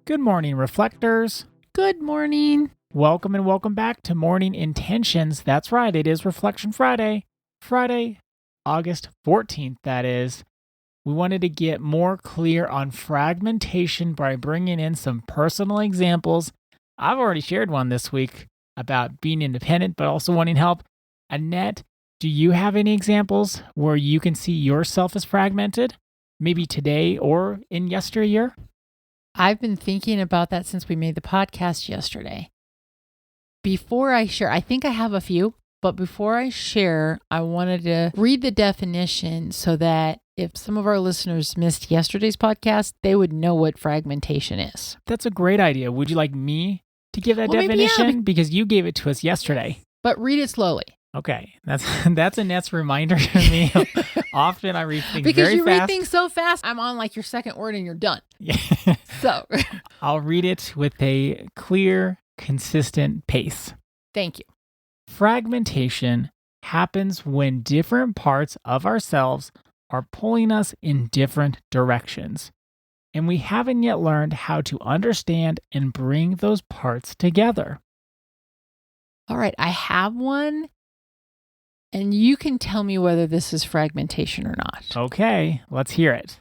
Good morning, reflectors. Good morning. Welcome and welcome back to Morning Intentions. That's right, it is Reflection Friday. Friday, August 14th, that is. We wanted to get more clear on fragmentation by bringing in some personal examples. I've already shared one this week about being independent, but also wanting help. Annette, do you have any examples where you can see yourself as fragmented? Maybe today or in yesteryear? I've been thinking about that since we made the podcast yesterday. Before I share, I think I have a few, but before I share, I wanted to read the definition so that if some of our listeners missed yesterday's podcast, they would know what fragmentation is. That's a great idea. Would you like me to give that Maybe, definition? Because you gave it to us yesterday. But read it slowly. Okay, that's Annette's reminder to me. Often I read things because very you fast. read things so fast, I'm on like your second word and you're done. Yeah. So I'll read it with a clear, consistent pace. thank you. Fragmentation happens when different parts of ourselves are pulling us in different directions, and we haven't yet learned how to understand and bring those parts together. All right, I have one. And you can tell me whether this is fragmentation or not. Okay, let's hear it.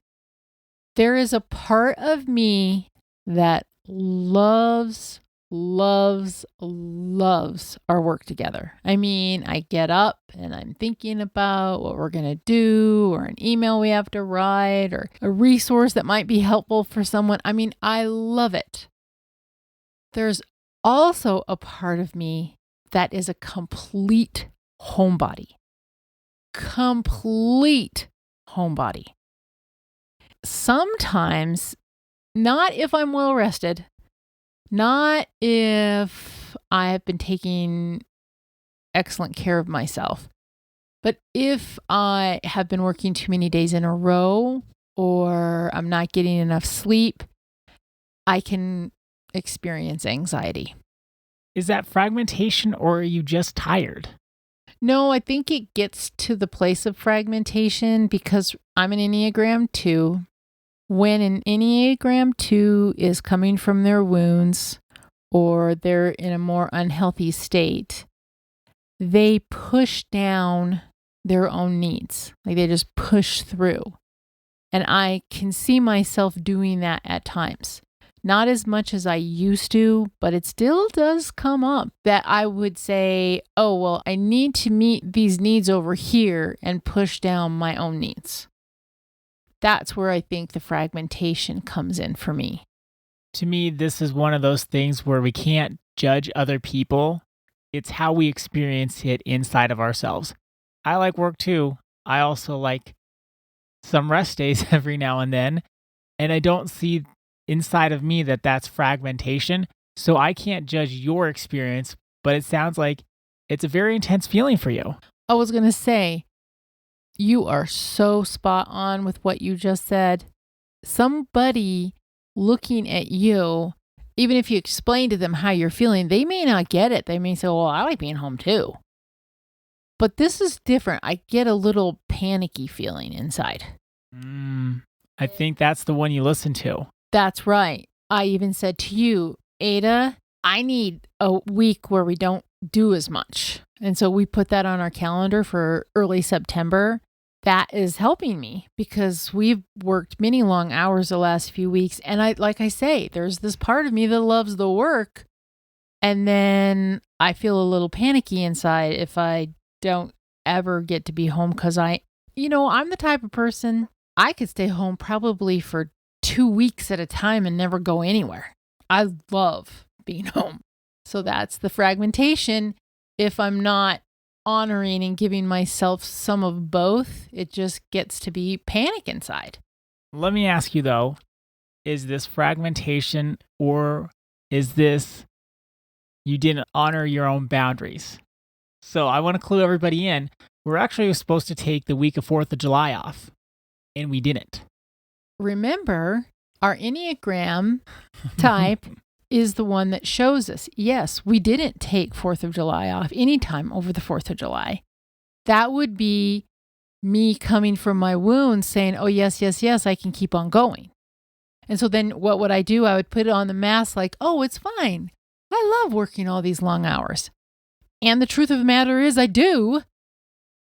There is a part of me that loves our work together. I mean, I get up and I'm thinking about what we're going to do, or an email we have to write, or a resource that might be helpful for someone. I mean, I love it. There's also a part of me that is a complete homebody. Complete homebody. Sometimes, not if I'm well rested, not if I have been taking excellent care of myself, but if I have been working too many days in a row or I'm not getting enough sleep, I can experience anxiety. Is that fragmentation or are you just tired? No, I think it gets to the place of fragmentation because I'm an Enneagram 2. When an Enneagram 2 is coming from their wounds or they're in a more unhealthy state, they push down their own needs. Like they just push through. And I can see myself doing that at times. Not as much as I used to, but it still does come up that I would say, oh, well, I need to meet these needs over here and push down my own needs. That's where I think the fragmentation comes in for me. To me, this is one of those things where we can't judge other people. It's how we experience it inside of ourselves. I like work too. I also like some rest days every now and then, and I don't see inside of me that's fragmentation, so I can't judge your experience, but it sounds like it's a very intense feeling for you. I was going to say, you are so spot on with what you just said. Somebody looking at you, even if you explain to them how you're feeling, they may not get it. They may say, well, I like being home too. But this is different. I get a little panicky feeling inside. I think that's the one you listen to. That's right. I even said to you, Ada, I need a week where we don't do as much. And so we put that on our calendar for early September. That is helping me because we've worked many long hours the last few weeks. And like I say, there's this part of me that loves the work. And then I feel a little panicky inside if I don't ever get to be home because I'm the type of person, I could stay home probably for 2 weeks at a time and never go anywhere. I love being home. So that's the fragmentation. If I'm not honoring and giving myself some of both, it just gets to be panic inside. Let me ask you though, is this fragmentation or is this you didn't honor your own boundaries? So I want to clue everybody in. We're actually supposed to take the week of 4th of July off, and we didn't. Remember, our Enneagram type is the one that shows us, yes, we didn't take 4th of July off anytime over the 4th of July. That would be me coming from my wounds saying, oh, yes, I can keep on going. And so then what would I do? I would put it on the mask like, oh, it's fine. I love working all these long hours. And the truth of the matter is I do.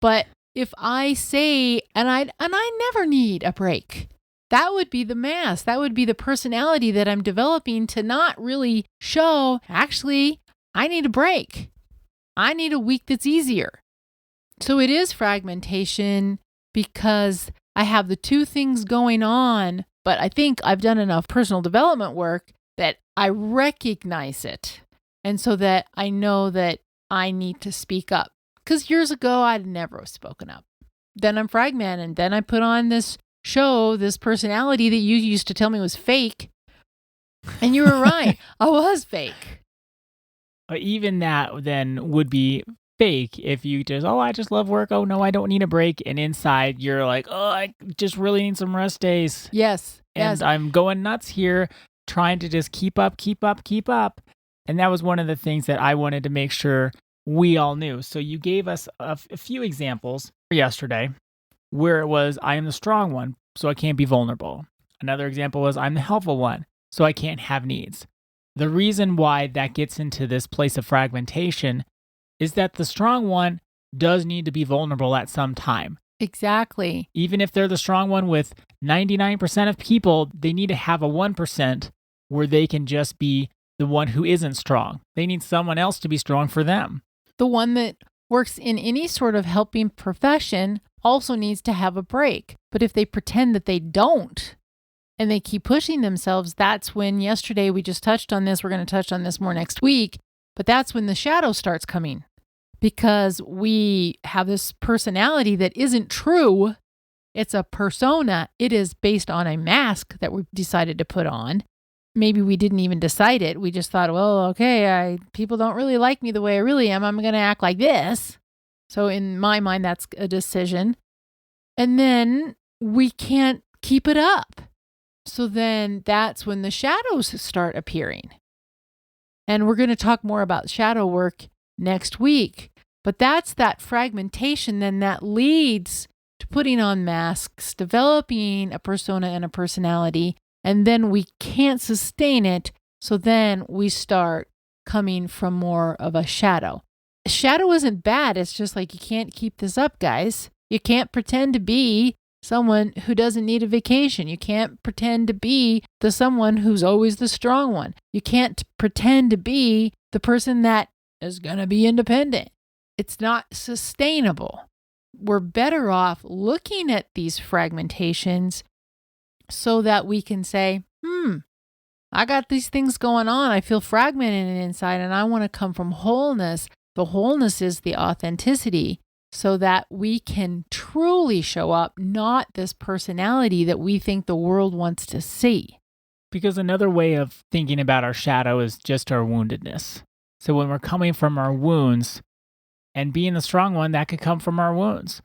But if I say, and I never need a break, that would be the mask. That would be the personality that I'm developing to not really show, actually, I need a break. I need a week that's easier. So it is fragmentation because I have the two things going on, but I think I've done enough personal development work that I recognize it. And so that I know that I need to speak up. Because years ago, I'd never have spoken up. Then I'm fragmented. And then I put on this show, this personality that you used to tell me was fake. And you were right. I was fake. Even that then would be fake if you just, I just love work. Oh, no, I don't need a break. And inside you're like, I just really need some rest days. Yes. And I'm going nuts here, trying to just keep up. And that was one of the things that I wanted to make sure we all knew. So you gave us a few examples yesterday where it was, I am the strong one, so I can't be vulnerable. Another example was, I'm the helpful one, so I can't have needs. The reason why that gets into this place of fragmentation is that the strong one does need to be vulnerable at some time. Exactly. Even if they're the strong one with 99% of people, they need to have a 1% where they can just be the one who isn't strong. They need someone else to be strong for them. The one that works in any sort of helping profession also needs to have a break. But if they pretend that they don't and they keep pushing themselves, that's when yesterday we just touched on this. We're going to touch on this more next week. But that's when the shadow starts coming because we have this personality that isn't true. It's a persona. It is based on a mask that we decided to put on. Maybe we didn't even decide it. We just thought, well, okay, people don't really like me the way I really am. I'm going to act like this. So in my mind, that's a decision. And then we can't keep it up. So then that's when the shadows start appearing. And we're going to talk more about shadow work next week. But that's that fragmentation then that leads to putting on masks, developing a persona and a personality. And then we can't sustain it. So then we start coming from more of a shadow. Shadow isn't bad. It's just like, you can't keep this up, guys. You can't pretend to be someone who doesn't need a vacation. You can't pretend to be the someone who's always the strong one. You can't pretend to be the person that is going to be independent. It's not sustainable. We're better off looking at these fragmentations so that we can say, I got these things going on. I feel fragmented inside and I want to come from wholeness. The wholeness is the authenticity so that we can truly show up, not this personality that we think the world wants to see. Because another way of thinking about our shadow is just our woundedness. So when we're coming from our wounds and being the strong one, that could come from our wounds.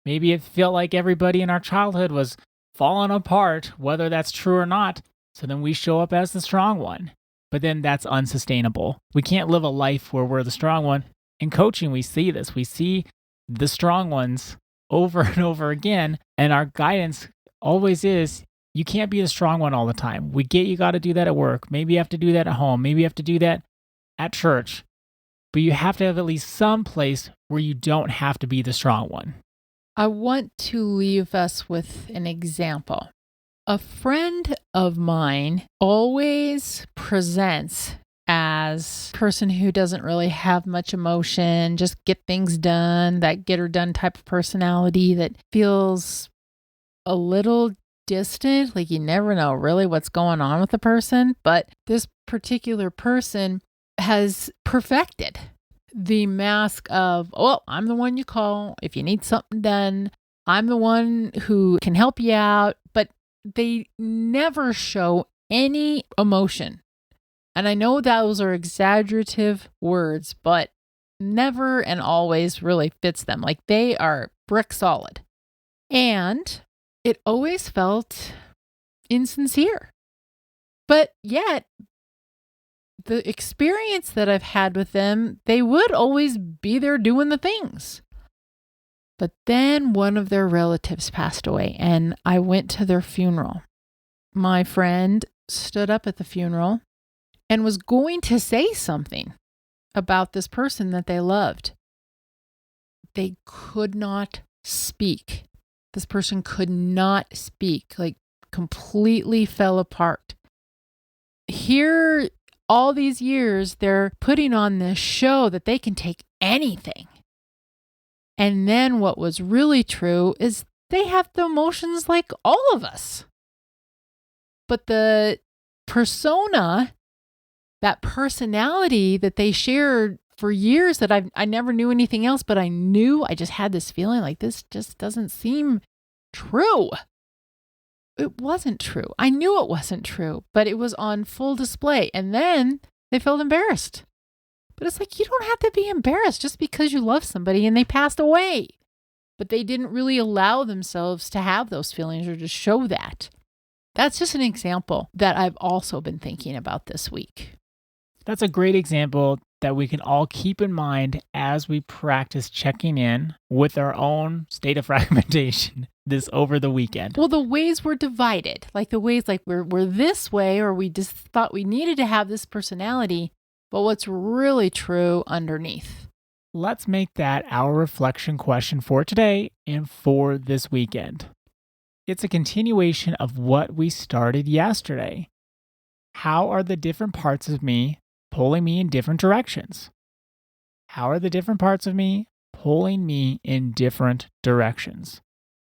Maybe it felt like everybody in our childhood was falling apart, whether that's true or not. So then we show up as the strong one. But then that's unsustainable. We can't live a life where we're the strong one. In coaching, we see this. We see the strong ones over and over again. And our guidance always is, you can't be the strong one all the time. We get you got to do that at work. Maybe you have to do that at home. Maybe you have to do that at church. But you have to have at least some place where you don't have to be the strong one. I want to leave us with an example. A friend of mine always presents as a person who doesn't really have much emotion, just get things done, that get her done type of personality that feels a little distant, like you never know really what's going on with the person. But this particular person has perfected the mask of, I'm the one you call if you need something done. I'm the one who can help you out. But they never show any emotion. And I know those are exaggerative words, but never and always really fits them. Like they are brick solid. And it always felt insincere. But yet, the experience that I've had with them, they would always be there doing the things. But then one of their relatives passed away and I went to their funeral. my friend stood up at the funeral and was going to say something about this person that they loved. They could not speak. This person could not speak, like completely fell apart. Here, all these years, they're putting on this show that they can take anything. And then what was really true is they have the emotions like all of us. But the persona, that personality that they shared for years that I never knew anything else, but I just had this feeling like this just doesn't seem true. It wasn't true. I knew it wasn't true, but it was on full display. And then they felt embarrassed. But it's like, you don't have to be embarrassed just because you love somebody and they passed away. But they didn't really allow themselves to have those feelings or to show that. That's just an example that I've also been thinking about this week. That's a great example that we can all keep in mind as we practice checking in with our own state of fragmentation over the weekend. Well, the ways we're divided, like the ways like we're this way, or we just thought we needed to have this personality, but what's really true underneath. Let's make that our reflection question for today and for this weekend. It's a continuation of what we started yesterday. How are the different parts of me pulling me in different directions? How are the different parts of me pulling me in different directions?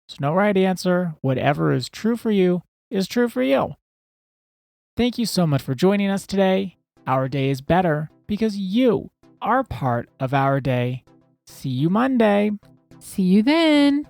There's no right answer. Whatever is true for you is true for you. Thank you so much for joining us today. Our day is better because you are part of our day. See you Monday. See you then.